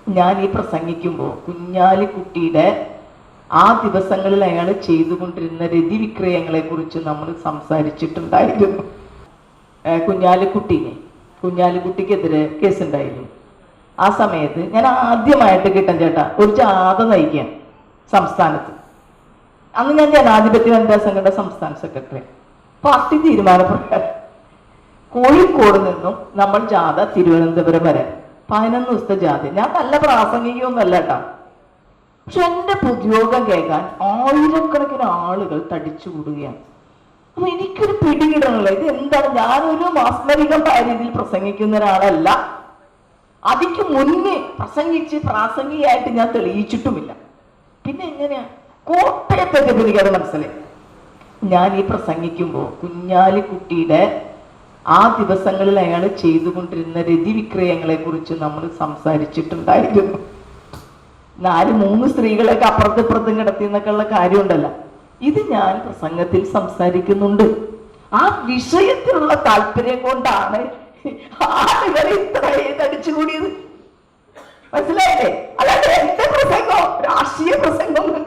ഞാൻ ഈ പ്രസംഗിക്കുമ്പോൾ കുഞ്ഞാലിക്കുട്ടിയുടെ ആ ദിവസങ്ങളിൽ അയാൾ ചെയ്തുകൊണ്ടിരുന്ന രതിവിക്രയങ്ങളെ കുറിച്ച് നമ്മൾ സംസാരിച്ചിട്ടുണ്ടായിരുന്നു. കുഞ്ഞാലിക്കുട്ടിക്കെതിരെ കേസുണ്ടായിരുന്നു. ആ സമയത്ത് ഞാൻ ആദ്യമായിട്ട് കിട്ടാൻ ചേട്ടാ ഒരു ജാഥ നയിക്കാൻ സംസ്ഥാനത്ത്. അന്ന് ഞാൻ ജനാധിപത്യ വനിതാ സംഘടന സംസ്ഥാന സെക്രട്ടറി. പാർട്ടി തീരുമാനപ്രകാരം കോഴിക്കോട് നിന്നും നമ്മൾ ജാഥ തിരുവനന്തപുരം വരെ 11 ദിവസത്തെ ജാഥ. ഞാൻ നല്ല പ്രാസംഗികയൊന്നുമല്ല കേട്ടാ, പക്ഷെ എന്റെ പൊതുയോഗം കേൾക്കാൻ ആയിരക്കണക്കിന് ആളുകൾ തടിച്ചുകൂടുകയാണ്. അപ്പൊ എനിക്കൊരു പിടികിടണല്ലോ, ഇത് എന്താണ്? ഞാനൊരു മാസ്മരികമായ രീതിയിൽ പ്രസംഗിക്കുന്ന ഒരാളല്ല. അതിക്ക് മുന്നേ പ്രസംഗിച്ച് പ്രാസംഗികയായിട്ട് ഞാൻ തെളിയിച്ചിട്ടുമില്ല. പിന്നെ എങ്ങനെയാ കോട്ടയത്തെ എനിക്കത് മനസ്സിലായി. ഞാൻ ഈ പ്രസംഗിക്കുമ്പോൾ കുഞ്ഞാലിക്കുട്ടിയുടെ ആ ദിവസങ്ങളിൽ അയാൾ ചെയ്തുകൊണ്ടിരുന്ന രതിവിക്രയങ്ങളെ കുറിച്ച് നമ്മൾ സംസാരിച്ചിട്ടുണ്ടായിരുന്നു. 3 സ്ത്രീകളെയൊക്കെ അപ്പുറത്തും കിടത്തി എന്നൊക്കെ ഉള്ള കാര്യമുണ്ടല്ലോ, ഇത് ഞാൻ പ്രസംഗത്തിൽ സംസാരിക്കുന്നുണ്ട്. ആ വിഷയത്തിലുള്ള താല്പര്യം കൊണ്ടാണ് ആളുകൾ ഇത്രയും തടിച്ചുകൂടിയത്. മനസ്സിലായില്ലേ? അല്ലാണ്ട് എന്റെ പ്രസംഗം രാഷ്ട്രീയ പ്രസംഗം ഒന്നും